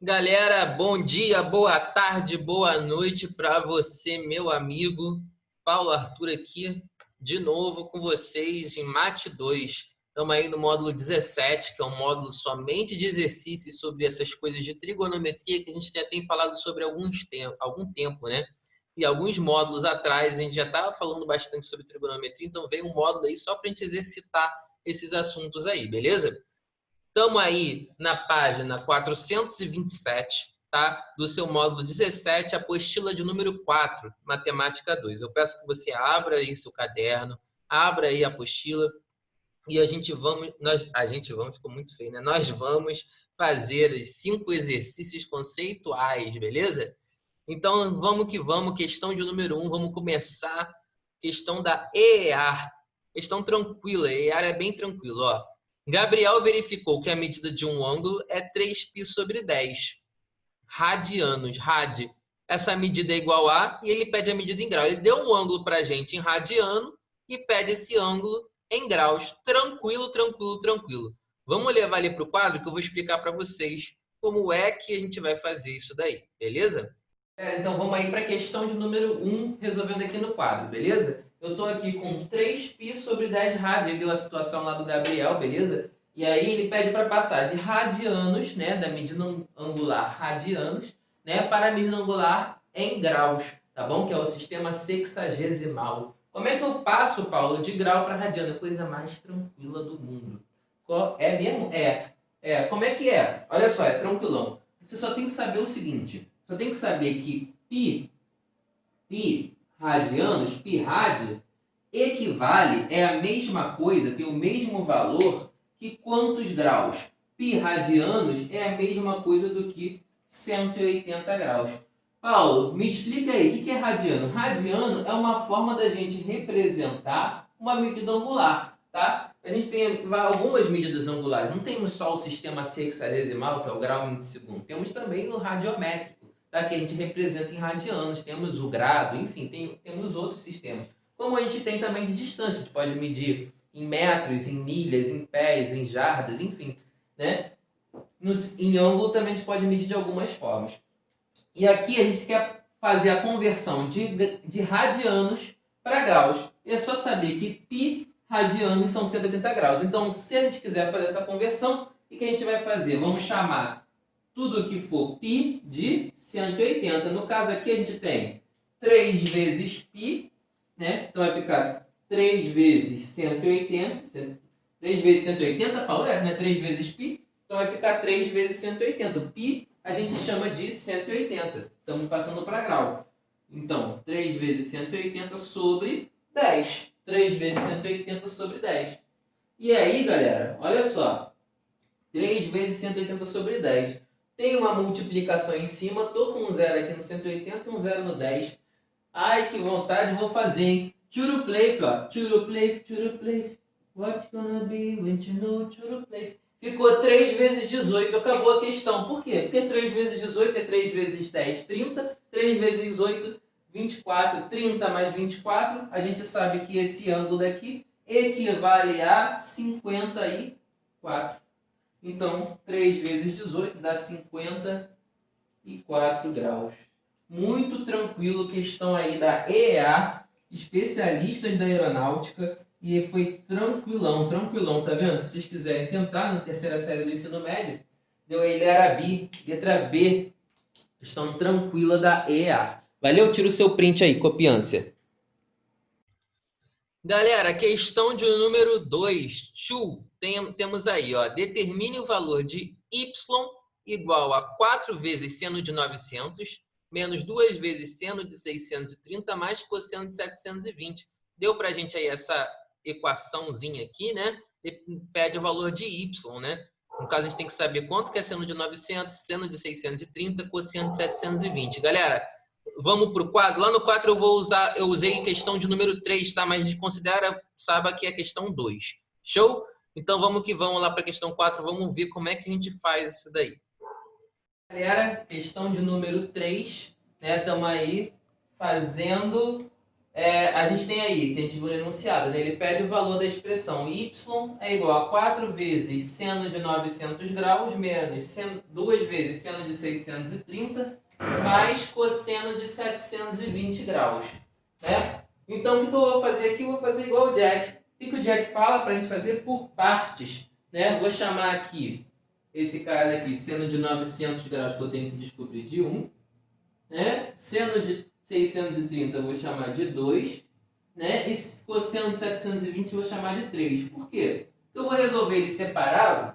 Galera, bom dia, boa tarde, boa noite para você, meu amigo. Paulo Arthur aqui, de novo com vocês em Mate 2. Estamos aí no módulo 17, que é um módulo somente de exercícios sobre essas coisas de trigonometria que a gente já tem falado sobre algum tempo, né? E alguns módulos atrás a gente já estava falando bastante sobre trigonometria, então veio um módulo aí só para a gente exercitar esses assuntos aí, beleza? Estamos aí na página 427, tá? Do seu módulo 17, apostila de número 4, Matemática 2. Eu peço que você abra aí seu caderno, abra aí a apostila e a gente vamos, ficou muito feio, né? Nós vamos fazer os 5 exercícios conceituais, beleza? Então, vamos que vamos, questão de número 1, vamos começar. Questão da EAR. Questão tranquila, EAR é bem tranquilo, ó. Gabriel verificou que a medida de um ângulo é 3π sobre 10 radianos. Essa medida é igual a, e ele pede a medida em grau. Ele deu um ângulo para a gente em radiano e pede esse ângulo em graus. Tranquilo, tranquilo, tranquilo. Vamos levar ali para o quadro que eu vou explicar para vocês como é que a gente vai fazer isso daí, beleza? Então vamos aí para a questão de número 1, resolvendo aqui no quadro, beleza? Eu estou aqui com 3π sobre 10 rádios, ele deu a situação lá do Gabriel, beleza? E aí ele pede para passar de radianos, né, da medida angular radianos, né, para a medida angular em graus, tá bom? Que é o sistema sexagesimal. Como é que eu passo, Paulo, de grau para radiano? É a coisa mais tranquila do mundo. É mesmo? Como é que é? Olha só, é tranquilão. Você só tem que saber o seguinte. Só tem que saber que pi radianos, pi rádio, equivale, é a mesma coisa, tem o mesmo valor que quantos graus? Pi radianos é a mesma coisa do que 180 graus. Paulo, me explica aí, o que é radiano? Radiano é uma forma da gente representar uma medida angular, tá? A gente tem algumas medidas angulares, não temos só o sistema sexagesimal, que é o grau em segundo, temos também o radiométrico, tá? Que a gente representa em radianos, temos o grado, enfim, temos outros sistemas. Como a gente tem também de distância, a gente pode medir em metros, em milhas, em pés, em jardas, enfim, né? Em ângulo também a gente pode medir de algumas formas. E aqui a gente quer fazer a conversão de radianos para graus. E é só saber que π radianos são 180 graus. Então, se a gente quiser fazer essa conversão, o que a gente vai fazer? Vamos chamar tudo que for π de 180. No caso aqui a gente tem 3 vezes π, né? Então vai ficar 3 vezes 180. 3 vezes 180, Paulo, né? 3 vezes π. Então vai ficar 3 vezes 180. Π a gente chama de 180. Estamos passando para grau. Então, 3 vezes 180 sobre 10. 3 vezes 180 sobre 10. E aí, galera, olha só. 3 vezes 180 sobre 10. Tem uma multiplicação em cima. Estou com um zero aqui no 180 e um zero no 10. Ai, que vontade, vou fazer, hein? Churuplay, ó. Churuplay. What gonna be when you know churuplay? Ficou 3 vezes 18, acabou a questão. Por quê? Porque 3 vezes 18 é 3 vezes 10, 30. 3 vezes 8, 24. 30 mais 24, a gente sabe que esse ângulo daqui equivale a 54. Então, 3 vezes 18 dá 54 graus. Muito tranquilo, questão aí da EA, especialistas da aeronáutica, e foi tranquilão, tranquilão, tá vendo? Se vocês quiserem tentar na terceira série do ensino médio, deu aí letra B, questão tranquila da EA. Valeu? Tira o seu print aí, copiância. Galera, questão de número 2. Temos aí, ó, determine o valor de y igual a 4 vezes seno de 900 menos 2 vezes seno de 630 mais cosseno de 720. Deu para a gente aí essa equaçãozinha aqui, né? E pede o valor de y, né? No caso, a gente tem que saber quanto que é seno de 900, seno de 630, cosseno de 720. Galera, vamos para o quadro. Lá no quadro eu usei questão de número 3, tá? Mas a gente saiba que é questão 2. Show? Então vamos que vamos lá para a questão 4, vamos ver como é que a gente faz isso daí. Galera, questão de número 3, né? Estamos aí fazendo a gente tem aí, que a gente viu no enunciado, né? Ele pede o valor da expressão y é igual a 4 vezes seno de 900 graus menos 2 vezes seno de 630 mais cosseno de 720 graus, né? Então, o que eu vou fazer aqui? Eu vou fazer igual o Jack. O que o Jack fala para a gente fazer por partes, né? Vou chamar aqui esse cara aqui, seno de 900 graus, que eu tenho que descobrir de 1, né? Seno de 630 eu vou chamar de 2, né? E cosseno de 720 eu vou chamar de 3. Por quê? Porque eu vou resolver eles separado,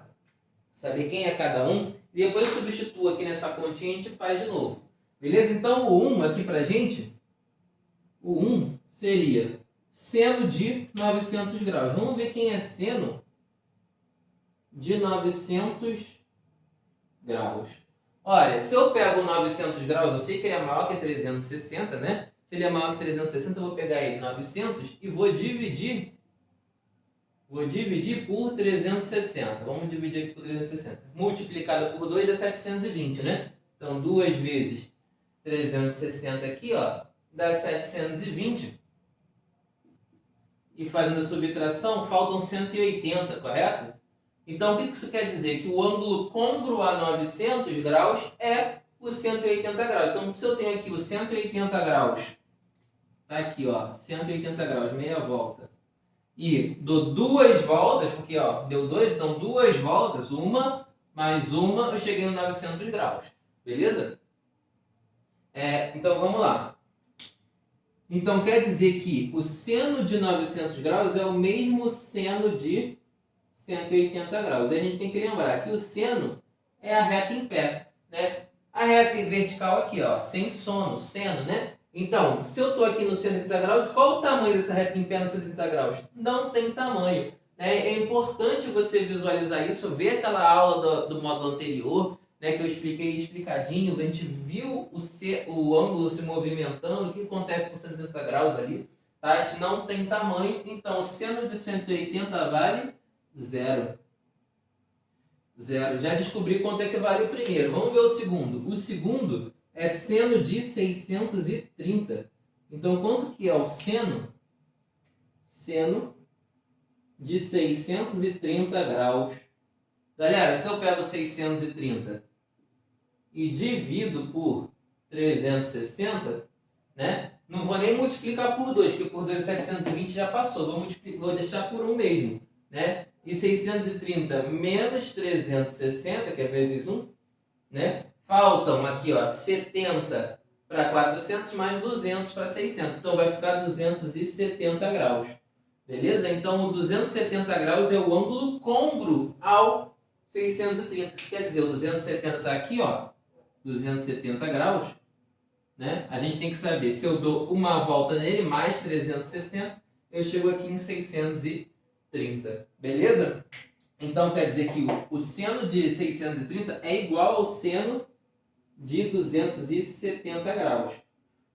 saber quem é cada um, e depois eu substituo aqui nessa continha e a gente faz de novo. Beleza? Então o 1 aqui pra gente, o 1 seria seno de 900 graus. Vamos ver quem é seno de 900 graus. Olha, se eu pego 900 graus, eu sei que ele é maior que 360, né? Se ele é maior que 360, eu vou pegar ele 900 e vou dividir por 360. Vamos dividir aqui por 360. Multiplicado por 2 dá 720, né? Então, 2 vezes 360 aqui, ó, dá 720. E fazendo a subtração, faltam 180, correto? Então, o que isso quer dizer? Que o ângulo côngruo a 900 graus é o 180 graus. Então, se eu tenho aqui o 180 graus, tá aqui, ó, 180 graus, meia volta, e dou 2 voltas, porque, ó, deu 2, então 2 voltas, uma mais uma, eu cheguei no 900 graus, beleza? Então, vamos lá. Então, quer dizer que o seno de 900 graus é o mesmo seno de 180 graus. Daí a gente tem que lembrar que o seno é a reta em pé, né? A reta vertical aqui, ó, sem sono, seno, né? Então, se eu estou aqui no 180 graus, qual o tamanho dessa reta em pé no 180 graus? Não tem tamanho, né? É importante você visualizar isso, ver aquela aula do módulo anterior, né, que eu expliquei explicadinho, a gente viu o ângulo se movimentando, o que acontece com 180 graus ali, tá? A gente não tem tamanho, então o seno de 180 vale 0. Já descobri quanto é que vale o primeiro. Vamos ver o segundo. O segundo é seno de 630. Então, quanto que é o seno? Seno de 630 graus. Galera, se eu pego 630 e divido por 360, né? Não vou nem multiplicar por 2, porque por 2 720 já passou. Vou deixar por 1 mesmo, né? E 630 menos 360, que é vezes 1, né? Faltam aqui, ó, 70 para 400 mais 200 para 600. Então vai ficar 270 graus. Beleza? Então o 270 graus é o ângulo côngruo ao 630. Isso quer dizer, o 270 está aqui, ó, 270 graus, né? A gente tem que saber, se eu dou uma volta nele, mais 360, eu chego aqui em 630. Beleza? Então quer dizer que o seno de 630 é igual ao seno de 270 graus.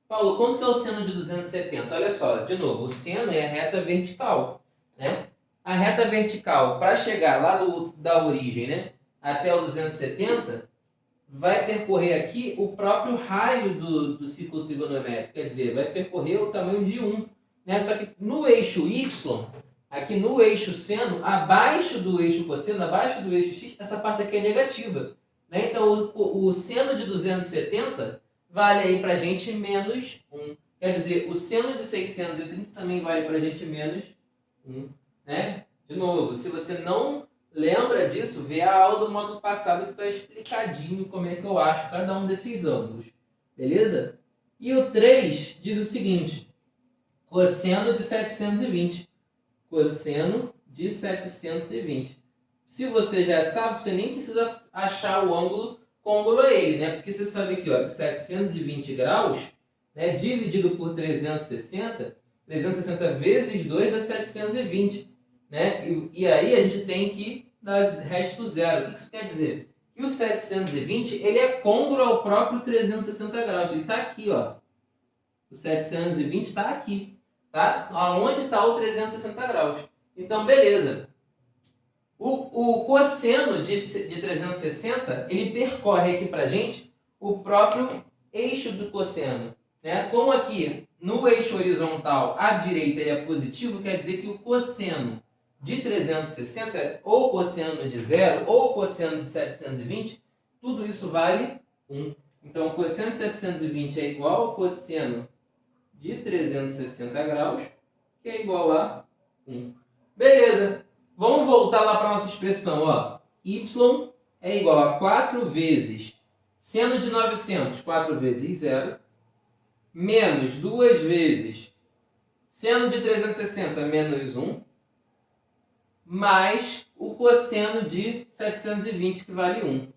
Paulo, quanto que é o seno de 270? Olha só, de novo, o seno é a reta vertical, né? A reta vertical, para chegar lá da origem, né, até o 270, vai percorrer aqui o próprio raio do círculo trigonométrico, quer dizer, vai percorrer o tamanho de 1. Né? Só que no eixo Y, aqui no eixo seno, abaixo do eixo cosseno, abaixo do eixo X, essa parte aqui é negativa. Né? Então, o seno de 270 vale aí pra gente menos 1. Quer dizer, o seno de 630 também vale pra gente menos 1. Né? De novo, se você não lembra disso, vê a aula do módulo passado que está explicadinho como é que eu acho cada um desses ângulos. Beleza? E o 3 diz o seguinte: cosseno de 720. Cosseno de 720. Se você já sabe, você nem precisa achar o ângulo côngruo a ele, né? Porque você sabe aqui, ó, 720 graus, né, dividido por 360, 360 vezes 2 dá 720. Né? E aí a gente tem que dar resto zero. O que isso quer dizer? Que o 720 ele é côngruo ao próprio 360 graus. Ele está aqui, ó. O 720 está aqui. Tá? Onde está o 360 graus. Então, beleza. O cosseno de 360, ele percorre aqui pra gente o próprio eixo do cosseno. Né? Como aqui no eixo horizontal à direita ele é positivo, quer dizer que o cosseno de 360, ou cosseno de 0, ou cosseno de 720, tudo isso vale 1. Então, o cosseno de 720 é igual ao cosseno de 360 graus, que é igual a 1. Beleza. Vamos voltar lá para a nossa expressão. Ó. Y é igual a 4 vezes seno de 900, 4 vezes 0, menos 2 vezes seno de 360, menos 1, mais o cosseno de 720, que vale 1.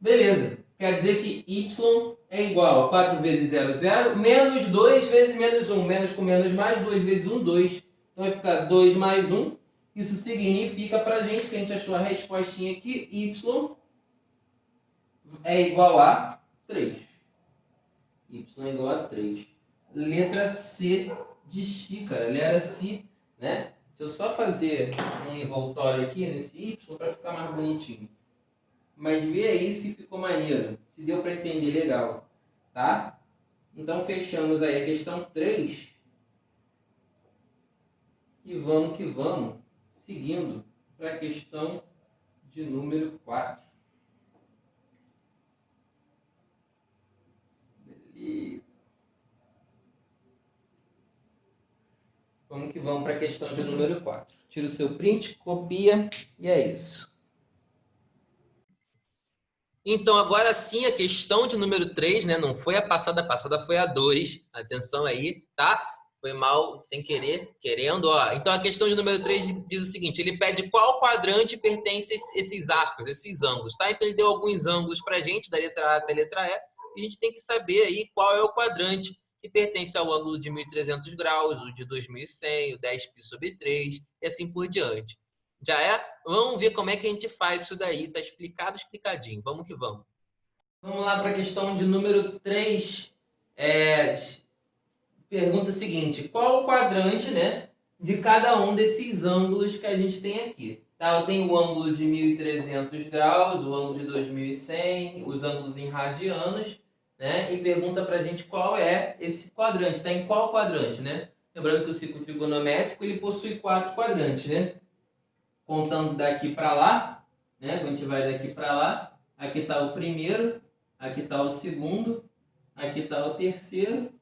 Beleza. Quer dizer que y é igual a 4 vezes 0, 0, menos 2 vezes menos 1. Menos com menos mais, 2 vezes 1, 2. Então vai ficar 2 mais 1. Isso significa para a gente que a gente achou a respostinha aqui, y é igual a 3. Y é igual a 3. Letra C de xícara, letra C, né? Deixa eu só fazer um envoltório aqui nesse Y para ficar mais bonitinho. Mas vê aí se ficou maneiro, se deu para entender legal, tá? Então fechamos aí a questão 3 e vamos que vamos, seguindo para a questão de número 4. Beleza. Vamos que vamos para a questão de número 4. Tira o seu print, copia e é isso. Então, agora sim, a questão de número 3, né? Não foi a passada foi a 2. Atenção aí, tá? Foi mal, sem querer, querendo, ó. Então, a questão de número 3 diz o seguinte, ele pede qual quadrante pertence a esses arcos, esses ângulos, tá? Então, ele deu alguns ângulos pra gente, da letra A até a letra E, e a gente tem que saber aí qual é o quadrante que pertence ao ângulo de 1.300 graus, o de 2.100, o 10π/3, e assim por diante. Já é? Vamos ver como é que a gente faz isso daí. Tá explicado, explicadinho. Vamos que vamos. Vamos lá para a questão de número 3. Pergunta o seguinte. Qual o quadrante, né, de cada um desses ângulos que a gente tem aqui? Tá? Eu tenho o ângulo de 1.300 graus, o ângulo de 2.100, os ângulos em radianos, né? E pergunta para a gente qual é esse quadrante. Está em qual quadrante, né? Lembrando que o ciclo trigonométrico ele possui 4 quadrantes, né? Contando daqui para lá, né? Quando a gente vai daqui para lá, aqui está o primeiro, aqui está o segundo, aqui está o terceiro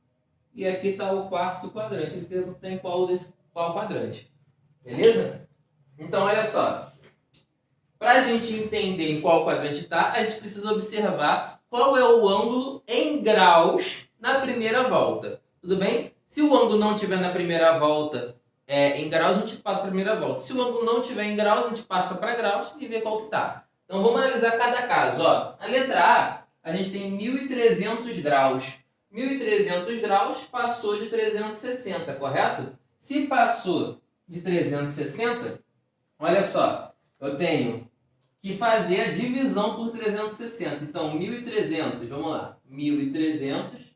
e aqui está o quarto quadrante. Ele pergunta em qual quadrante. Beleza? Então, olha só. Para a gente entender em qual quadrante está, a gente precisa observar qual é o ângulo em graus na primeira volta. Tudo bem? Se o ângulo não estiver na primeira volta em graus, a gente passa para a primeira volta. Se o ângulo não estiver em graus, a gente passa para graus e vê qual que está. Então vamos analisar cada caso. Ó, a letra A gente tem 1.300 graus. 1.300 graus passou de 360, correto? Se passou de 360, olha só, eu tenho que fazer a divisão por 360. Então, 1.300, vamos lá, 1.300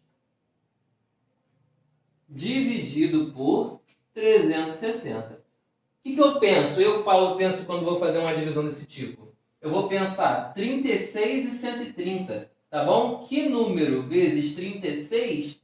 dividido por 360. O que eu penso? Eu, Paulo, penso quando vou fazer uma divisão desse tipo. Eu vou pensar 36 e 130, tá bom? Que número vezes 36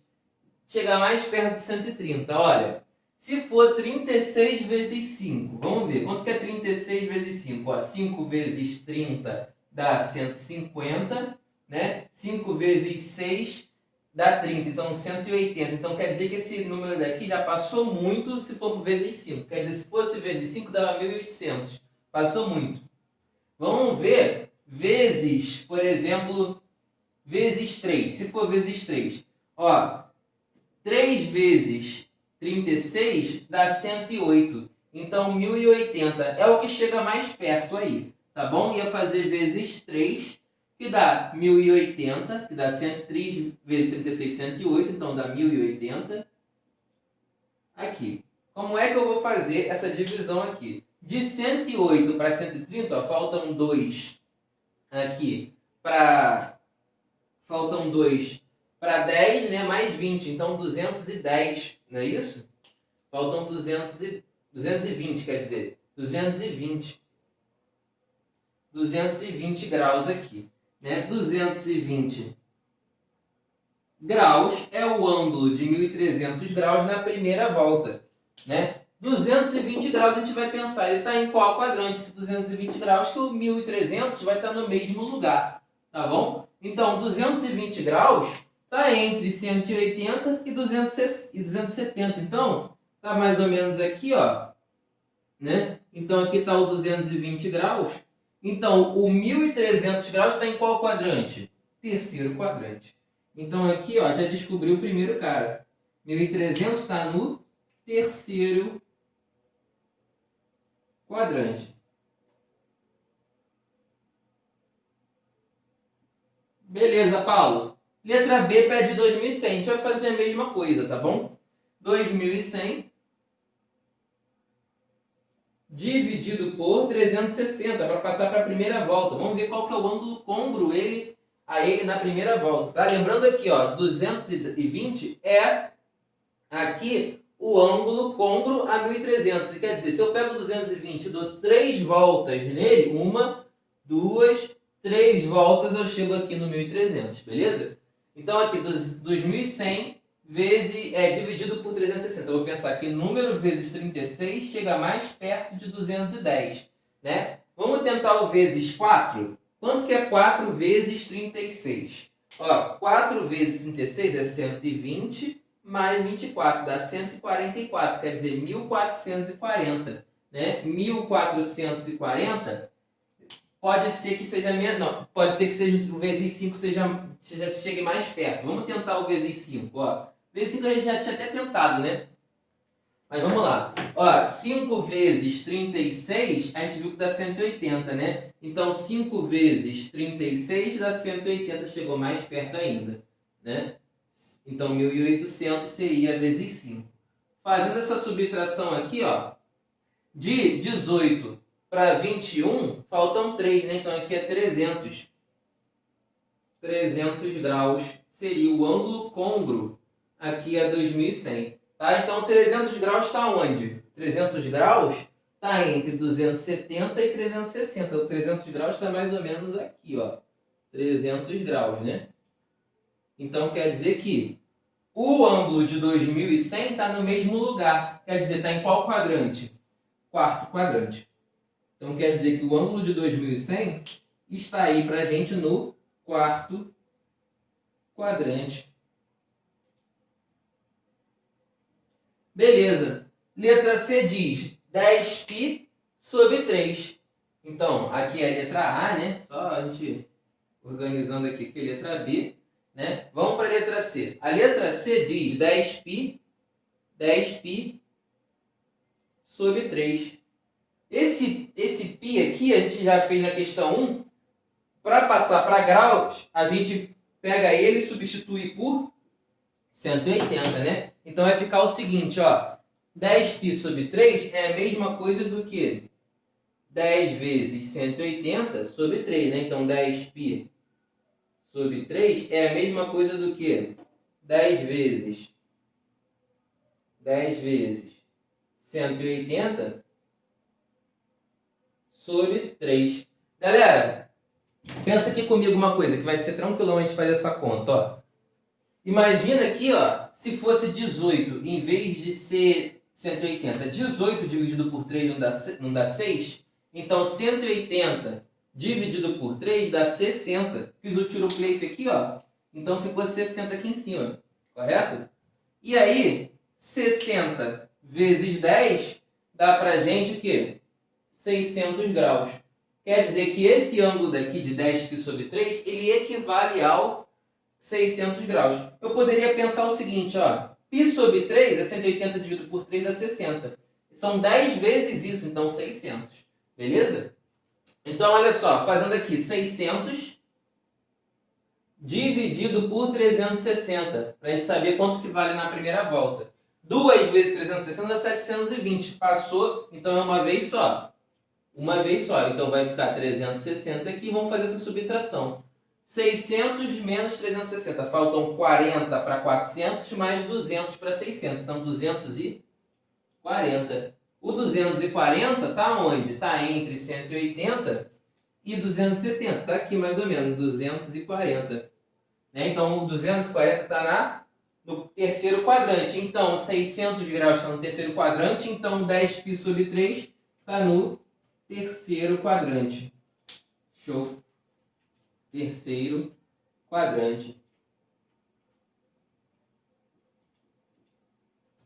chega mais perto de 130? Olha, se for 36 vezes 5, vamos ver. Quanto que é 36 vezes 5? Ó, 5 vezes 30 dá 150, né? 5 vezes 6 dá 30, então 180. Então quer dizer que esse número daqui já passou muito se for vezes 5. Quer dizer, se fosse vezes 5 dava 1.800. Passou muito. Vamos ver vezes, por exemplo, vezes 3. Se for vezes 3, ó, 3 vezes 36 dá 108. Então 1080 é o que chega mais perto aí, tá bom? Ia fazer vezes 3, que dá 1080, que dá 103 vezes 36, 108, então dá 1080. Aqui. Como é que eu vou fazer essa divisão aqui? De 108 para 130, ó, faltam 2 aqui para... Faltam 2 para 10, né? Mais 20, então 210, não é isso? Faltam 220, quer dizer, 220 graus aqui, né? 220 graus é o ângulo de 1.300 graus na primeira volta, né? 220 graus a gente vai pensar, ele está em qual quadrante esse 220 graus? Que o 1.300 vai estar no mesmo lugar, tá bom? Então, 220 graus está entre 180 e 270. Então, está mais ou menos aqui, ó, né? Então, aqui está o 220 graus. Então, o 1.300 graus está em qual quadrante? Terceiro quadrante. Então, aqui, ó, já descobri o primeiro cara. 1.300 está no terceiro quadrante. Beleza, Paulo. Letra B pede 2.100. A gente vai fazer a mesma coisa, tá bom? 2.100 dividido por 360 para passar para a primeira volta. Vamos ver qual que é o ângulo côngruo a ele na primeira volta, tá? Lembrando aqui, ó, 220 é aqui o ângulo côngruo a 1.300. Quer dizer, se eu pego 220 e dou 3 voltas nele, 1, 2, 3 voltas, eu chego aqui no 1.300, beleza? Então aqui, 2.100 dividido por 360. Eu vou pensar que número vezes 36 chega mais perto de 210, né? Vamos tentar o vezes 4? Quanto que é 4 vezes 36? Ó, 4 vezes 36 é 120 mais 24, dá 144, quer dizer, 1.440, né? 1.440 pode ser que seja menos, não, pode ser que seja o vezes 5 chegue mais perto. Vamos tentar o vezes 5, ó. Vezes 5 a gente já tinha até tentado, né? Mas vamos lá. Ó, 5 vezes 36, a gente viu que dá 180, né? Então, 5 vezes 36 dá 180, chegou mais perto ainda, né? Então, 1.800 seria vezes 5. Fazendo essa subtração aqui, ó, de 18 para 21, faltam 3, né? Então, aqui é 300. 300 graus seria o ângulo côngruo aqui a 2.100. Tá? Então, 300 graus está onde? 300 graus está entre 270 e 360. O 300 graus está mais ou menos aqui, ó. 300 graus, né? Então, quer dizer que o ângulo de 2.100 está no mesmo lugar. Quer dizer, está em qual quadrante? Quarto quadrante. Então, quer dizer que o ângulo de 2.100 está aí para a gente no quarto quadrante. Beleza. Letra C diz 10π sobre 3. Então, aqui é a letra A, né? Só a gente organizando aqui que é a letra B, né? Vamos para a letra C. A letra C diz 10π sobre 3. Esse π aqui a gente já fez na questão 1. Para passar para graus, a gente pega ele e substitui por 180, né? Então vai ficar o seguinte, ó. 10π sobre 3 é a mesma coisa do que 10 vezes 180 sobre 3, né? Então 10π sobre 3 é a mesma coisa do que 10 vezes 180 sobre 3. Galera, pensa aqui comigo uma coisa que vai ser tranquilão a gente fazer essa conta, ó. Imagina aqui, ó, se fosse 18 em vez de ser 180. 18 dividido por 3 não dá 6. Então 180 dividido por 3 dá 60. Fiz o tiro play aqui, ó. Então ficou 60 aqui em cima, correto? E aí, 60 vezes 10 dá pra gente o quê? 600 graus. Quer dizer que esse ângulo daqui de 10π sobre 3, ele equivale ao 600 graus. Eu poderia pensar o seguinte, ó. Π sobre 3 é 180 dividido por 3 dá 60. São 10 vezes isso, então 600. Beleza? Então, olha só, fazendo aqui 600 dividido por 360, para a gente saber quanto que vale na primeira volta. 2 vezes 360 dá 720. Passou, então é uma vez só. Uma vez só. Então vai ficar 360 aqui. Vamos fazer essa subtração. 600 menos 360. Faltam 40 para 400 mais 200 para 600. Então 240. O 240 está onde? Está entre 180 e 270. Está aqui mais ou menos. 240. né? Então, o 240 está no terceiro quadrante. Então, 600 graus está no terceiro quadrante. Então, 10π sobre 3 está no terceiro quadrante. Show. Terceiro quadrante.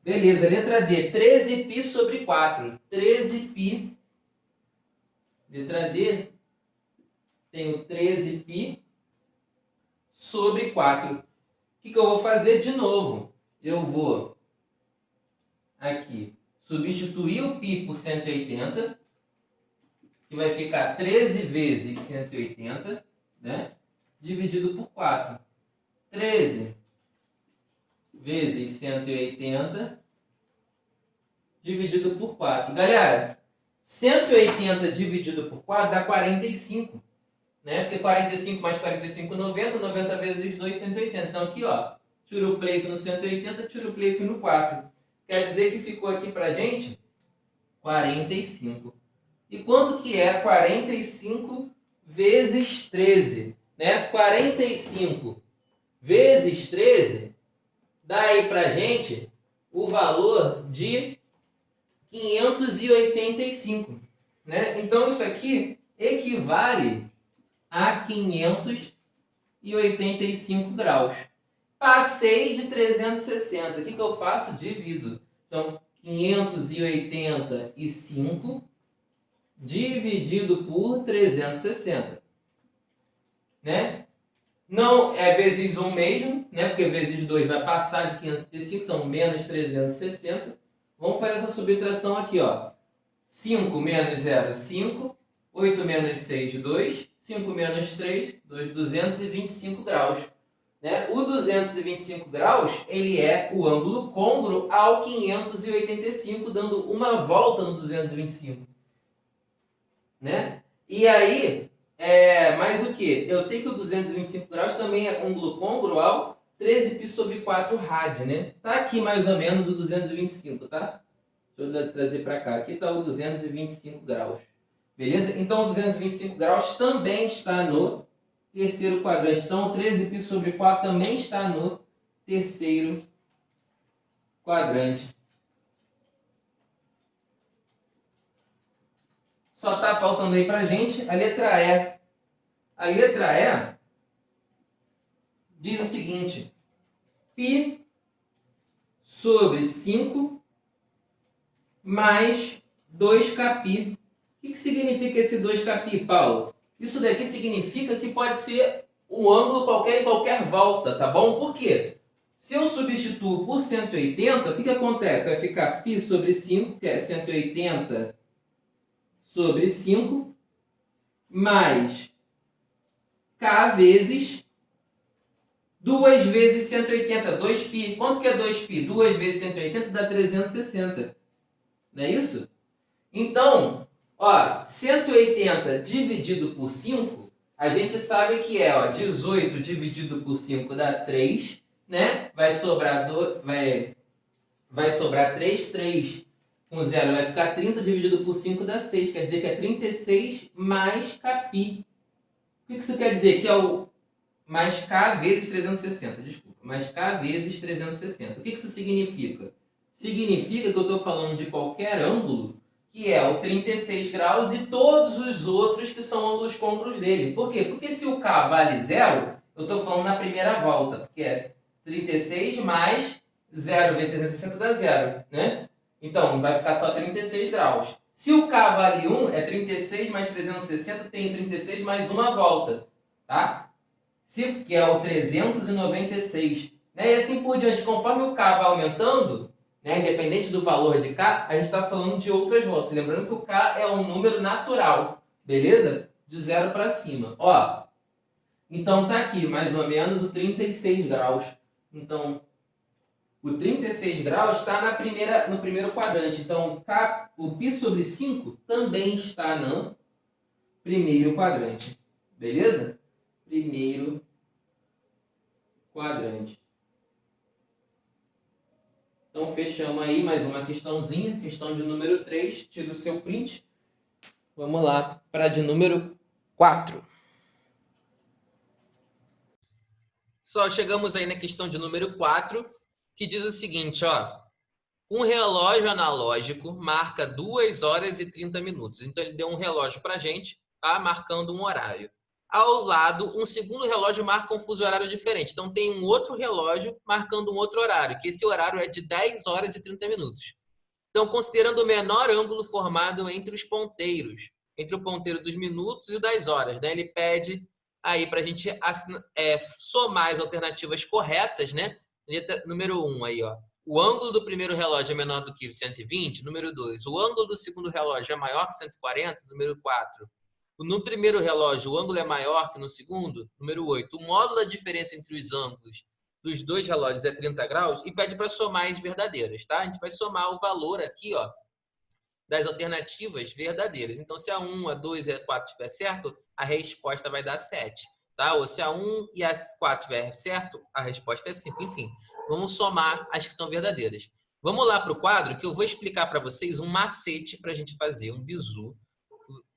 Beleza, letra D. 13π sobre 4. 13π. Letra D. Tenho 13π sobre 4. O que eu vou fazer de novo? Eu vou aqui substituir o π por 180, que vai ficar 13 vezes 180, né? Dividido por 4. 13 vezes 180 dividido por 4. Galera, 180 dividido por 4 dá 45. Né? Porque 45 mais 45, 90. 90 vezes 2, 180. Então aqui, ó, tiro o pleito no 180, tiro o pleito no 4. Quer dizer que ficou aqui pra gente 45. E quanto que é 45 vezes 13? Né? 45 vezes 13 dá aí pra gente o valor de 585. Né? Então isso aqui equivale a 585 graus. Passei de 360. O que eu faço? Divido. Então, 585 dividido por 360. Né? Não é vezes 1 mesmo, né? Porque vezes 2 vai passar de 585, então menos 360. Vamos fazer essa subtração aqui, ó. 5 menos 0, 5. 8 menos 6, 2. 5 menos 3, 225 graus. Né? O 225 graus, ele é o ângulo côngruo ao 585, dando uma volta no 225. Né? E aí, mais o que? Eu sei que o 225 graus também é ângulo côngruo ao 13π sobre 4 rádio, né? Tá aqui mais ou menos o 225, tá? Deixa eu trazer para cá. Aqui está o 225 graus. Beleza? Então, o 225 graus também está no terceiro quadrante. Então, o 13π sobre 4 também está no terceiro quadrante. Só está faltando aí para a gente a letra E. A letra E diz o seguinte: π sobre 5 mais 2kπ. O que significa esse 2kπ, Paulo? Isso daqui significa que pode ser um ângulo qualquer em qualquer volta, tá bom? Por quê? Se eu substituo por 180, o que acontece? Vai ficar π sobre 5, que é 180 sobre 5, mais k vezes 2 vezes 180, 2π. Quanto que é 2π? 2 vezes 180 dá 360. Não é isso? Então, ó, 180 dividido por 5, a gente sabe que é, ó, 18 dividido por 5 dá 3, né? Vai sobrar 3, 3 com 0 vai ficar 30 dividido por 5 dá 6, quer dizer que é 36 mais kπ. O que isso quer dizer? Que é o mais k vezes 360, desculpa, mais k vezes 360. O que isso significa? Significa que eu estou falando de qualquer ângulo que é o 36 graus e todos os outros que são ângulos côngruos dele. Por quê? Porque se o k vale 0, eu estou falando na primeira volta, porque é 36 mais 0 vezes 360 dá 0, né? Então, vai ficar só 36 graus. Se o k vale 1, é 36 mais 360, tem 36 mais uma volta, tá? Que é o 396. Né? E assim por diante, conforme o k vai aumentando, né, independente do valor de k, a gente está falando de outras voltas. Lembrando que o k é um número natural, beleza? De 0 para cima. Ó, então tá aqui mais ou menos o 36 graus. Então, o 36 graus está no primeiro quadrante. Então, o π sobre 5 também está no primeiro quadrante. Beleza? Primeiro quadrante. Então, fechamos aí mais uma questãozinha. Questão de número 3. Tira o seu print. Vamos lá para de número 4. Só chegamos aí na questão de número 4, que diz o seguinte, ó. Um relógio analógico marca 2 horas e 30 minutos. Então, ele deu um relógio para a gente, tá? Marcando um horário. Ao lado, um segundo relógio marca um fuso horário diferente. Então, tem um outro relógio marcando um outro horário, que esse horário é de 10 horas e 30 minutos. Então, considerando o menor ângulo formado entre os ponteiros, entre o ponteiro dos minutos e o das horas, né? Ele pede aí para a gente somar as alternativas corretas, né? Letra número 1 aí, ó. O ângulo do primeiro relógio é menor do que 120, número 2. O ângulo do segundo relógio é maior que 140, número 4. No primeiro relógio, o ângulo é maior que no segundo, número 8. O módulo da diferença entre os ângulos dos dois relógios é 30 graus e pede para somar as verdadeiras, tá? A gente vai somar o valor aqui, ó, das alternativas verdadeiras. Então, se a 1, a 2 e a 4 estiver certo, a resposta vai dar 7, tá? Ou se a 1 e a 4 estiver certo, a resposta é 5. Enfim, vamos somar as que estão verdadeiras. Vamos lá para o quadro que eu vou explicar para vocês um macete para a gente fazer, um bizu,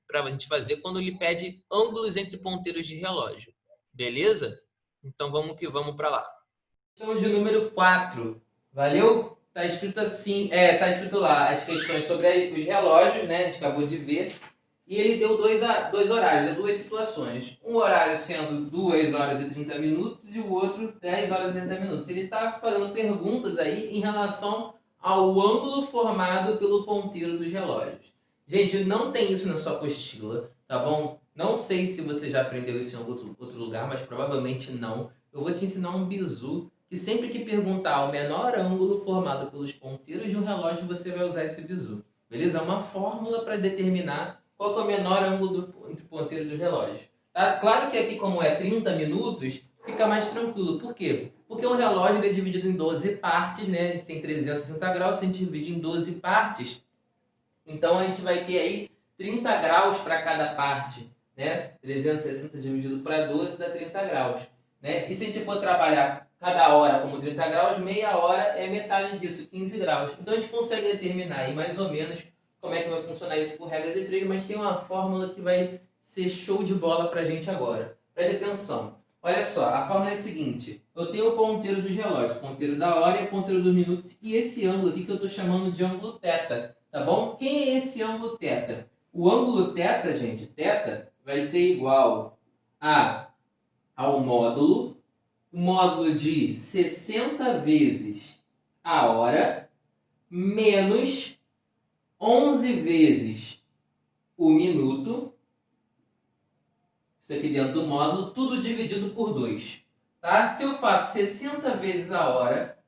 para a gente fazer quando ele pede ângulos entre ponteiros de relógio. Beleza? Então, vamos que vamos para lá. Questão de número 4. Valeu? Tá escrito assim, tá escrito lá as questões sobre os relógios, né? A gente acabou de ver. E ele deu dois horários, deu duas situações. Um horário sendo 2 horas e 30 minutos e o outro 10 horas e 30 minutos. Ele está fazendo perguntas aí em relação ao ângulo formado pelo ponteiro dos relógios. Gente, não tem isso na sua apostila, tá bom? Não sei se você já aprendeu isso em algum outro lugar, mas provavelmente não. Eu vou te ensinar um bizu que sempre que perguntar o menor ângulo formado pelos ponteiros de um relógio, você vai usar esse bizu. Beleza? É uma fórmula para determinar qual é o menor ângulo entre o ponteiro do relógio. Tá? Claro que aqui, como é 30 minutos, fica mais tranquilo. Por quê? Porque o relógio é dividido em 12 partes, né? A gente tem 360 graus, se a gente divide em 12 partes, então a gente vai ter aí 30 graus para cada parte, né? 360 dividido para 12 dá 30 graus. Né? E se a gente for trabalhar cada hora como 30 graus, meia hora é metade disso, 15 graus. Então a gente consegue determinar aí mais ou menos como é que vai funcionar isso por regra de 3, mas tem uma fórmula que vai ser show de bola pra gente agora. Preste atenção. Olha só, a fórmula é a seguinte. Eu tenho o ponteiro dos relógios, o ponteiro da hora e o ponteiro dos minutos, e esse ângulo aqui que eu estou chamando de ângulo θ, tá bom? Quem é esse ângulo θ? O ângulo θ, gente, θ vai ser igual ao módulo, o módulo de 60 vezes a hora, menos 11 vezes o minuto, isso aqui dentro do módulo, tudo dividido por 2. Tá? Se eu faço 60 vezes a hora,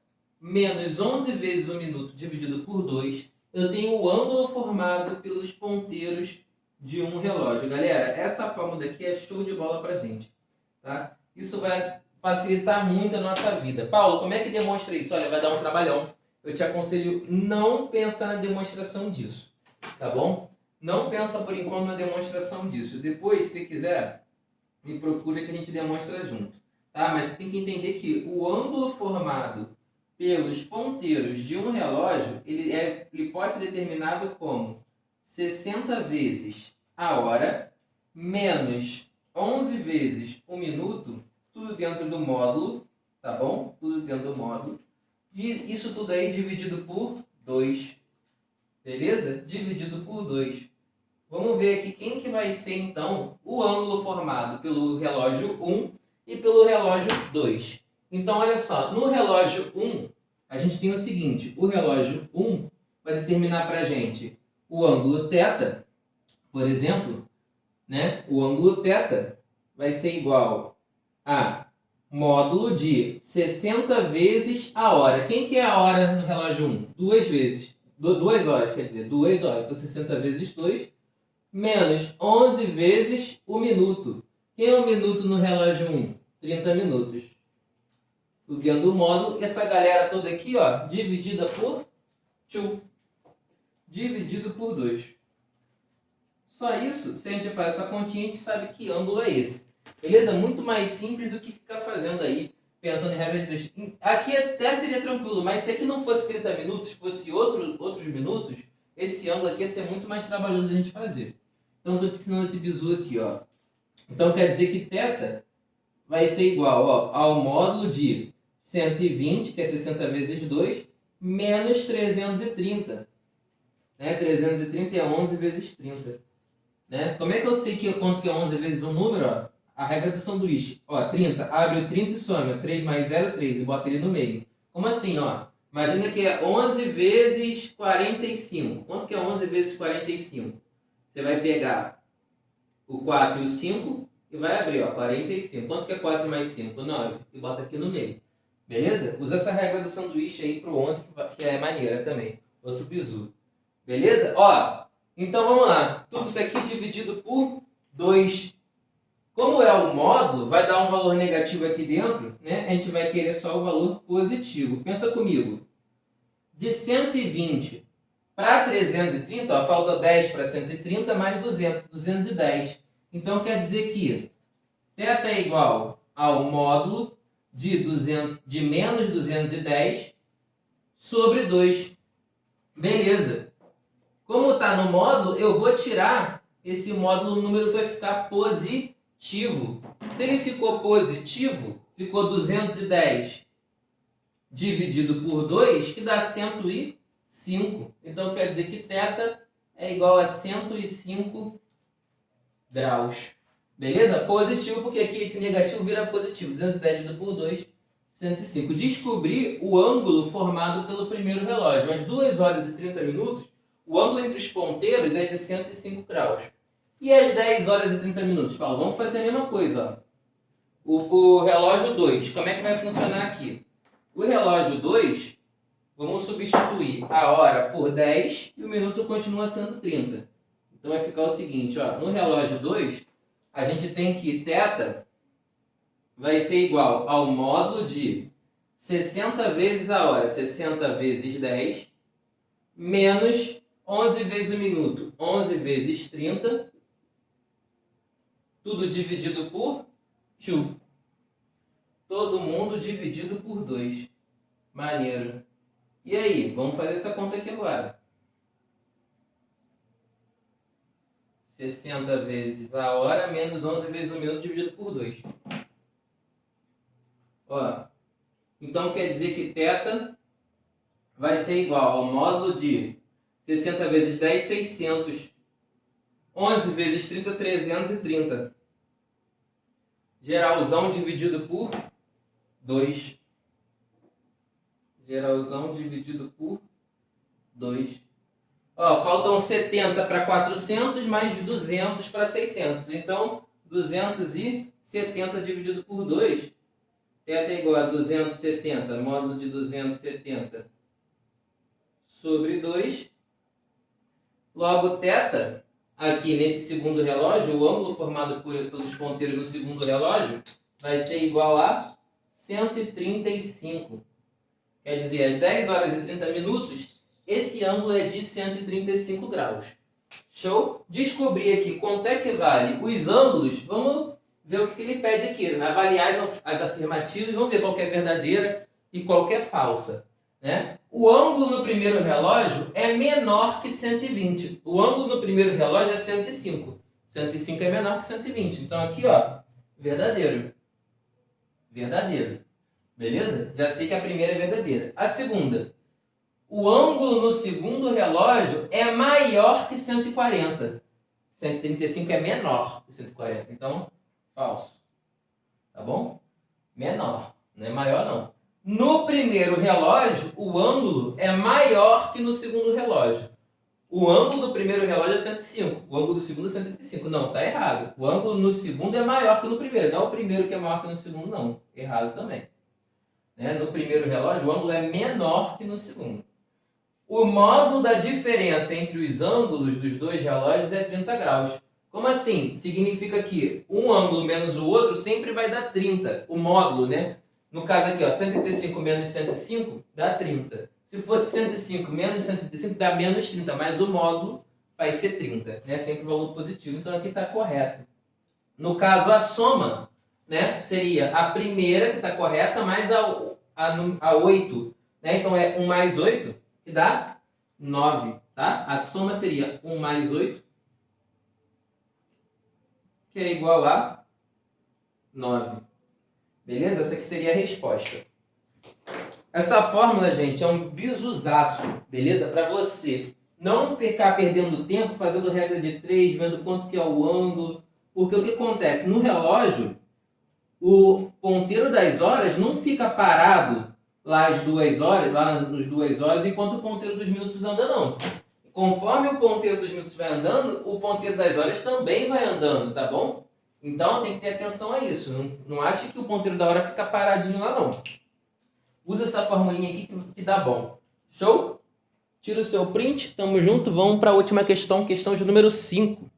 menos 11 vezes o minuto dividido por 2, eu tenho o ângulo formado pelos ponteiros de um relógio. Galera, essa fórmula daqui é show de bola pra gente. Tá? Isso vai facilitar muito a nossa vida. Paulo, como é que demonstra isso? Olha, vai dar um trabalhão. Eu te aconselho não pensar na demonstração disso. Tá bom? Não pensa por enquanto na demonstração disso. Depois, se quiser, me procura que a gente demonstra junto. Tá? Mas você tem que entender que o ângulo formado pelos ponteiros de um relógio, ele pode ser determinado como 60 vezes a hora menos 11 vezes o minuto, tudo dentro do módulo, tá bom? Tudo dentro do módulo. E isso tudo aí dividido por 2. Beleza? Dividido por 2. Vamos ver aqui quem que vai ser, então, o ângulo formado pelo relógio 1 e pelo relógio 2. Então, olha só, no relógio 1, a gente tem o seguinte, o relógio 1 vai determinar para a gente o ângulo θ, por exemplo, né? O ângulo θ vai ser igual a módulo de 60 vezes a hora. Quem que é a hora no relógio 1? 2 vezes. 2 horas, quer dizer, 2 horas. Então, 60 vezes 2, menos 11 vezes o minuto. Quem é o minuto no relógio 1? 30 minutos. Dentro do módulo, essa galera toda aqui, ó, dividida por 2. Dividido por 2. Só isso, se a gente faz essa continha, a gente sabe que ângulo é esse. Beleza? Muito mais simples do que ficar fazendo aí, pensando em regras de 3. Aqui até seria tranquilo, mas se aqui não fosse 30 minutos, fosse outros minutos, esse ângulo aqui ia ser muito mais trabalhoso da gente fazer. Então, estou te ensinando esse bizu aqui, ó. Então, quer dizer que θ vai ser igual, ó, ao módulo de 120, que é 60 vezes 2, menos 330. Né? 330 é 11 vezes 30. Né? Como é que eu sei quanto que é 11 vezes um número? Ó? A regra do sanduíche. Ó, 30, abre o 30 e some. 3 mais 0, 3. E bota ele no meio. Como assim? Ó? Imagina que é 11 vezes 45. Quanto que é 11 vezes 45? Você vai pegar o 4 e o 5 e vai abrir, ó, 45. Quanto que é 4 mais 5? 9. E bota aqui no meio. Beleza? Usa essa regra do sanduíche aí pro 11, que é maneira também. Outro bizu. Beleza? Ó, então vamos lá. Tudo isso aqui dividido por 2. Como é o módulo, vai dar um valor negativo aqui dentro, né? A gente vai querer só o valor positivo. Pensa comigo. De 120 para 330, ó, falta 10 para 130 mais 200, 210. Então quer dizer que θ é igual ao módulo de menos 210 sobre 2. Beleza. Como está no módulo, eu vou tirar esse módulo, o número vai ficar positivo. Se ele ficou positivo, ficou 210 dividido por 2, que dá 105. Então quer dizer que θ é igual a 105 graus. Beleza? Positivo, porque aqui esse negativo vira positivo. 210 dividido por 2, 105. Descobri o ângulo formado pelo primeiro relógio. Às 2 horas e 30 minutos, o ângulo entre os ponteiros é de 105 graus. E às 10 horas e 30 minutos? Paulo, vamos fazer a mesma coisa. Ó. O relógio 2, como é que vai funcionar aqui? O relógio 2, vamos substituir a hora por 10 e o minuto continua sendo 30. Então vai ficar o seguinte, ó, no relógio 2, a gente tem que θ vai ser igual ao módulo de 60 vezes a hora, 60 vezes 10, menos 11 vezes o minuto, 11 vezes 30, tudo dividido por 2. Todo mundo dividido por 2. Maneiro. E aí, vamos fazer essa conta aqui agora. 60 vezes a hora menos 11 vezes o minuto dividido por 2. Ó, então quer dizer que θ vai ser igual ao módulo de 60 vezes 10, 600. 11 vezes 30, 330. Geralzão dividido por 2. Geralzão dividido por 2. Ó, faltam 70 para 400, mais 200 para 600. Então, 270 dividido por 2. θ é igual a 270, módulo de 270 sobre 2. Logo, θ, aqui nesse segundo relógio, o ângulo formado pelos ponteiros no segundo relógio, vai ser igual a 135. Quer dizer, às 10 horas e 30 minutos, esse ângulo é de 135 graus. Show? Descobri aqui quanto é que vale os ângulos. Vamos ver o que ele pede aqui. Avaliar as afirmativas e vamos ver qual que é verdadeira e qual que é falsa. Né? O ângulo no primeiro relógio é menor que 120. O ângulo no primeiro relógio é 105. 105 é menor que 120. Então aqui, ó, verdadeiro. Verdadeiro. Beleza? Já sei que a primeira é verdadeira. A segunda. O ângulo no segundo relógio é maior que 140. 135 é menor que 140. Então, falso. Tá bom? Menor. Não é maior, não. No primeiro relógio, o ângulo é maior que no segundo relógio. O ângulo do primeiro relógio é 105. O ângulo do segundo é 135. Não, tá errado. O ângulo no segundo é maior que no primeiro. Não é o primeiro que é maior que no segundo, não. Errado também. Né? No primeiro relógio, o ângulo é menor que no segundo. O módulo da diferença entre os ângulos dos dois relógios é 30 graus. Como assim? Significa que um ângulo menos o outro sempre vai dar 30. O módulo, né? No caso aqui, ó, 135 menos 105 dá 30. Se fosse 105 menos 135 dá menos 30, mas o módulo vai ser 30. Né? Sempre valor positivo. Então aqui está correto. No caso, a soma, né, seria a primeira que está correta mais a 8. Né? Então é 1 mais 8. Que dá 9, tá? A soma seria 1 mais 8, que é igual a 9. Beleza? Essa aqui seria a resposta. Essa fórmula, gente, é um bisuzaço, beleza? Para você não ficar perdendo tempo fazendo regra de 3, vendo quanto que é o ângulo. Porque o que acontece? No relógio, o ponteiro das horas não fica parado lá às 2 horas, lá nas 2 horas, enquanto o ponteiro dos minutos anda, não. Conforme o ponteiro dos minutos vai andando, o ponteiro das horas também vai andando, tá bom? Então tem que ter atenção a isso. Não ache que o ponteiro da hora fica paradinho lá, não. Usa essa formulinha aqui que dá bom. Show? Tira o seu print, tamo junto. Vamos para a última questão, questão de número 5.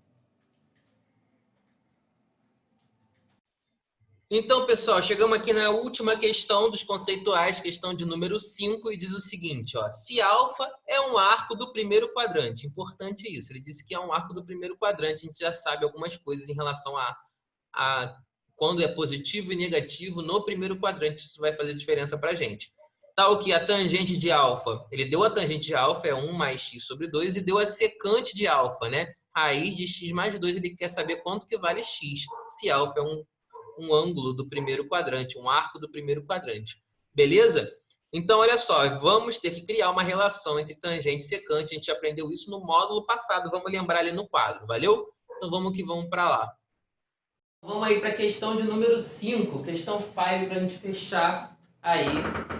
Então, pessoal, chegamos aqui na última questão dos conceituais, questão de número 5, e diz o seguinte, ó: se alfa é um arco do primeiro quadrante. Importante isso, ele disse que é um arco do primeiro quadrante, a gente já sabe algumas coisas em relação a quando é positivo e negativo no primeiro quadrante, isso vai fazer diferença para a gente. Tal que a tangente de alfa, ele deu a tangente de alfa, é 1 mais x sobre 2, e deu a secante de alfa, né? Raiz de x mais 2, ele quer saber quanto que vale x, se alfa é um ângulo do primeiro quadrante, um arco do primeiro quadrante. Beleza? Então, olha só, vamos ter que criar uma relação entre tangente e secante. A gente aprendeu isso no módulo passado, vamos lembrar ali no quadro, valeu? Então, vamos que vamos para lá. Vamos aí para a questão de número 5, questão 5, para a gente fechar aí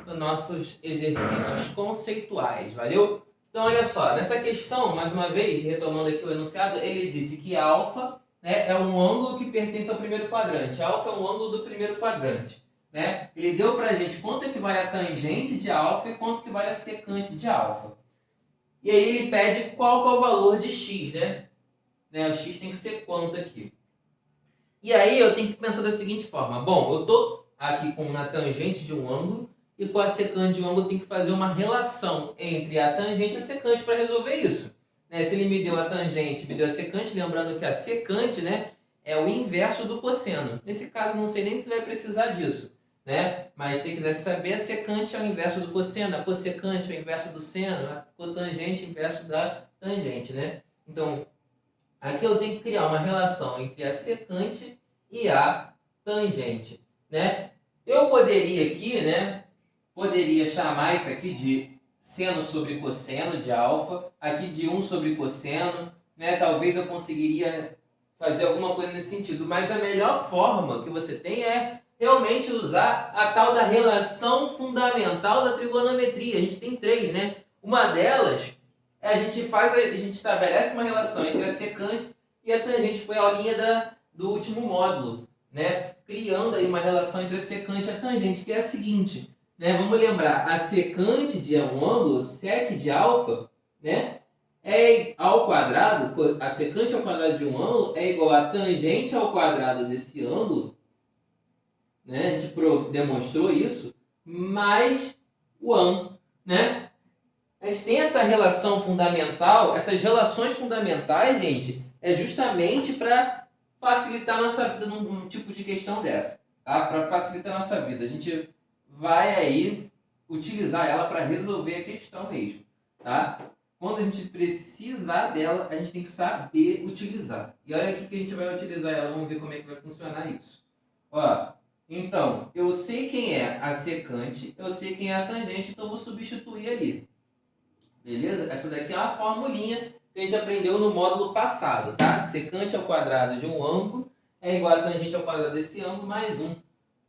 os nossos exercícios conceituais, valeu? Então, olha só, nessa questão, mais uma vez, retomando aqui o enunciado, ele disse que alfa, né, é um ângulo que pertence ao primeiro quadrante. Alfa é um ângulo do primeiro quadrante, né? Ele deu pra gente quanto equivale a tangente de alfa e quanto equivale a secante de alfa. E aí ele pede qual que é o valor de x, né? O x tem que ser quanto aqui? E aí eu tenho que pensar da seguinte forma. Bom, eu tô aqui com uma tangente de um ângulo e com a secante de um ângulo eu tenho que fazer uma relação entre a tangente e a secante para resolver isso. Se ele me deu a tangente, me deu a secante, lembrando que a secante, né, é o inverso do cosseno. Nesse caso, não sei nem se vai precisar disso, né? Mas se quiser saber, a secante é o inverso do cosseno, a cossecante é o inverso do seno, a cotangente é o inverso da tangente, né? Então, aqui eu tenho que criar uma relação entre a secante e a tangente, né? Eu poderia aqui, né, poderia chamar isso aqui de seno sobre cosseno de alfa, aqui de 1 sobre cosseno, né? Talvez eu conseguiria fazer alguma coisa nesse sentido, mas a melhor forma que você tem é realmente usar a tal da relação fundamental da trigonometria. A gente tem 3, né? Uma delas, a gente estabelece uma relação entre a secante e a tangente. Foi a aulinha do último módulo, né? Criando aí uma relação entre a secante e a tangente, que é a seguinte, né? Vamos lembrar, a secante de um ângulo, sec de alfa, né, é ao quadrado, a secante ao quadrado de um ângulo é igual a tangente ao quadrado desse ângulo, né? A gente demonstrou isso, mais o ângulo, né? A gente tem essa relação fundamental, essas relações fundamentais, gente, é justamente para facilitar a nossa vida num tipo de questão dessa, tá? Para facilitar a nossa vida. A gente vai aí utilizar ela para resolver a questão mesmo, tá? Quando a gente precisar dela, a gente tem que saber utilizar. E olha aqui que a gente vai utilizar ela, vamos ver como é que vai funcionar isso. Ó, então, eu sei quem é a secante, eu sei quem é a tangente, então eu vou substituir ali. Beleza? Essa daqui é uma formulinha que a gente aprendeu no módulo passado, tá? Secante ao quadrado de um ângulo é igual a tangente ao quadrado desse ângulo mais 1,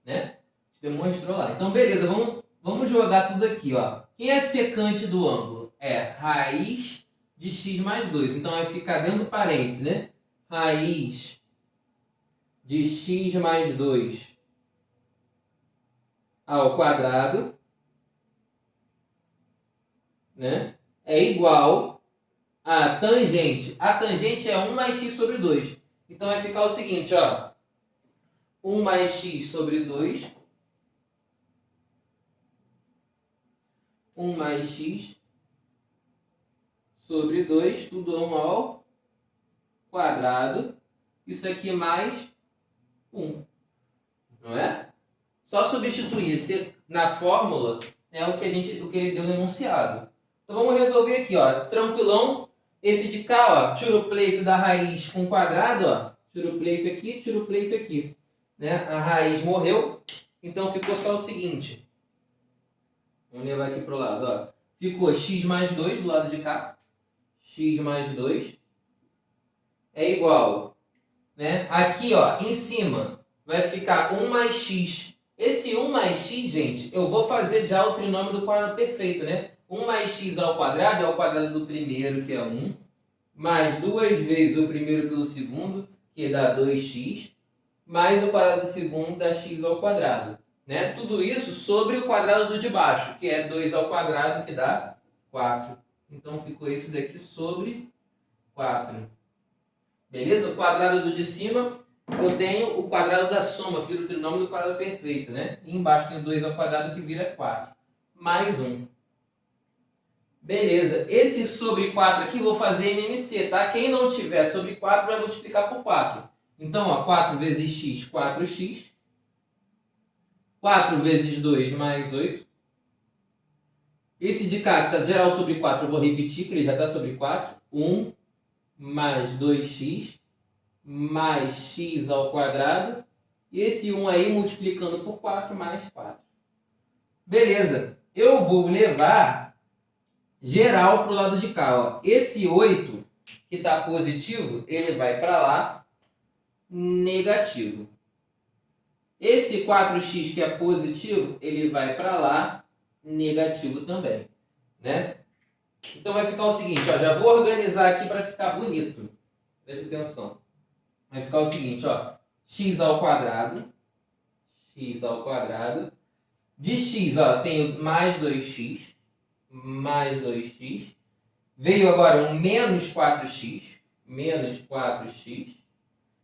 né? Demonstrou lá. Então, beleza, vamos jogar tudo aqui, ó. Quem é secante do ângulo? É raiz de x mais 2. Então, vai ficar dentro do parênteses, né? Raiz de x mais 2 ao quadrado, né? É igual a tangente. A tangente é 1 mais x sobre 2. Então, vai ficar o seguinte, ó. 1 mais x sobre 2. 1 mais x sobre 2, tudo 1 ao quadrado. Isso aqui mais 1. Não é? Só substituir na fórmula é o que ele deu no enunciado. Então vamos resolver aqui, ó. Tranquilão. Esse de cá, ó, tira o pleito da raiz com quadrado, ó. Tira o pleito aqui, tira o pleito aqui. Né? A raiz morreu. Então ficou só o seguinte. Vamos levar aqui para o lado. Ó. Ficou x mais 2 do lado de cá. X mais 2 é igual. Né? Aqui, ó, em cima, vai ficar 1 mais x. Esse 1 mais x, gente, eu vou fazer já o trinômio do quadrado perfeito, né? 1 mais x ao quadrado é o quadrado do primeiro, que é 1, mais 2 vezes o primeiro pelo segundo, que dá 2x, mais o quadrado do segundo dá x ao quadrado. Né? Tudo isso sobre o quadrado do de baixo, que é 2 ao quadrado, que dá 4. Então, ficou isso daqui sobre 4. Beleza? O quadrado do de cima, eu tenho o quadrado da soma, vira o trinômio do quadrado perfeito, né? E embaixo tem 2 ao quadrado, que vira 4. Mais 1. Beleza. Esse sobre 4 aqui, vou fazer MMC, tá? Quem não tiver sobre 4, vai multiplicar por 4. Então, ó, 4 vezes x, 4x. 4 vezes 2, mais 8. Esse de cá, que está geral sobre 4, eu vou repetir, que ele já está sobre 4. 1 mais 2x mais x ao quadrado. E esse 1 aí multiplicando por 4 mais 4. Beleza. Eu vou levar geral para o lado de cá. Ó. Esse 8 que está positivo, ele vai para lá, negativo. Esse 4x que é positivo, ele vai para lá, negativo também. Né? Então vai ficar o seguinte, ó, já vou organizar aqui para ficar bonito. Presta atenção. Vai ficar o seguinte, ó, x ao quadrado, de x, ó, tenho mais 2x, veio agora um menos 4x,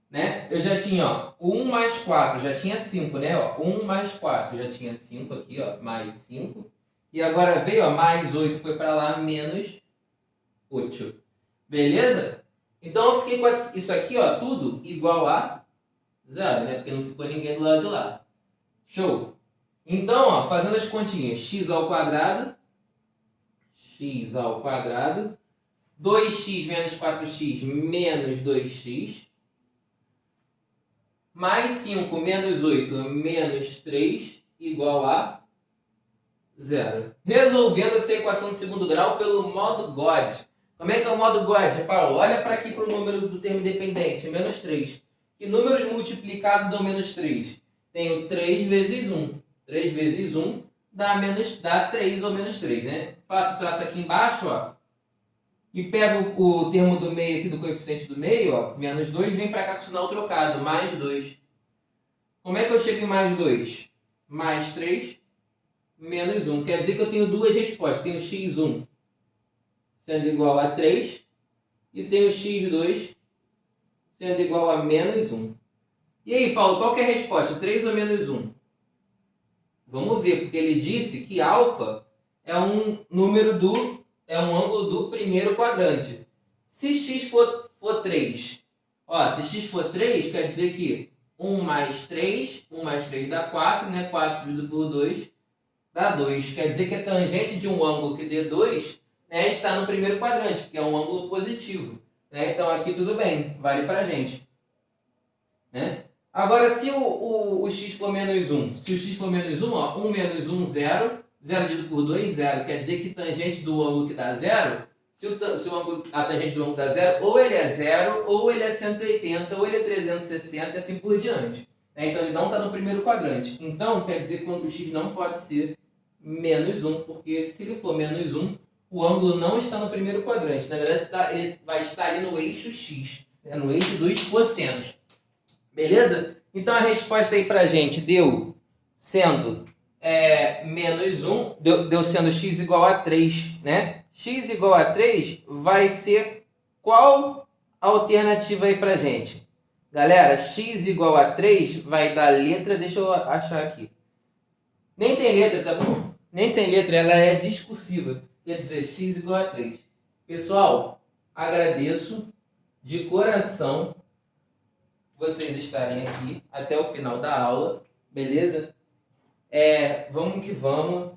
né? Eu já tinha, ó, 1 mais 4, já tinha 5, né? Ó, 1 mais 4, já tinha 5 aqui, ó, mais 5. E agora veio, ó, mais 8, foi para lá, menos 8. Beleza? Então eu fiquei com isso aqui, ó, tudo igual a 0, né? Porque não ficou ninguém do lado de lá. Show! Então, ó, fazendo as continhas, x ao quadrado, 2x menos 4x menos 2x, mais 5 menos 8 menos 3 igual a 0. Resolvendo essa equação de segundo grau pelo modo God. Como é que é o modo God, Paulo? Olha para aqui para o número do termo dependente, menos 3. Que números multiplicados dão menos 3? Tenho 3 vezes 1. 3 vezes 1 dá 3 ou menos 3, né? Faço o traço aqui embaixo, ó. E pego o termo do meio aqui, do coeficiente do meio, ó, menos 2, vem para cá com o sinal trocado, mais 2. Como é que eu chego em mais 2? Mais 3, menos 1. Quer dizer que eu tenho duas respostas. Tenho x1 sendo igual a 3 e tenho x2 sendo igual a menos 1. E aí, Paulo, qual que é a resposta? 3 ou menos 1? Vamos ver, porque ele disse que alfa é um ângulo do primeiro quadrante. Se x for 3, ó, se x for 3, quer dizer que 1 mais 3 dá 4, né? 4 dividido por 2 dá 2. Quer dizer que a tangente de um ângulo que dê 2, né, está no primeiro quadrante, porque é um ângulo positivo. Né? Então aqui tudo bem, vale pra gente. Né? Agora, se o x for menos 1, se o x for menos 1, ó, 1 menos 1, 0. 0 dividido por 2, 0. Quer dizer que tangente do ângulo que dá 0, se a tangente do ângulo dá 0, ou ele é 0, ou ele é 180, ou ele é 360 e assim por diante. Então ele não está no primeiro quadrante. Então quer dizer que o x não pode ser menos 1, porque se ele for menos 1, o ângulo não está no primeiro quadrante. Na verdade, ele vai estar ali no eixo x, né? No eixo dos cossenos. Beleza? Então a resposta aí pra gente deu sendo menos 1, deu sendo x igual a 3, né? X igual a 3 vai ser qual alternativa aí pra gente? Galera, x igual a 3 vai dar letra, deixa eu achar aqui. Nem tem letra, tá bom? Nem tem letra, ela é discursiva. Quer dizer, x igual a 3. Pessoal, agradeço de coração vocês estarem aqui até o final da aula, beleza? Vamos que vamos.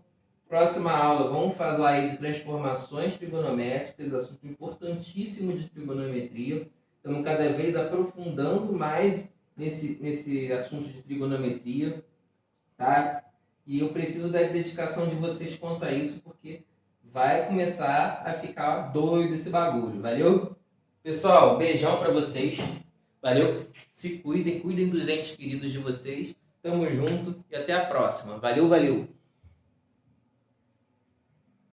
Próxima aula, vamos falar aí de transformações trigonométricas, assunto importantíssimo de trigonometria. Estamos cada vez aprofundando mais nesse assunto de trigonometria. tá? E eu preciso da dedicação de vocês quanto a isso, porque vai começar a ficar doido esse bagulho, valeu? Pessoal, beijão pra vocês, valeu? Se cuidem, cuidem dos entes queridos de vocês. Tamo junto e até a próxima. Valeu, valeu!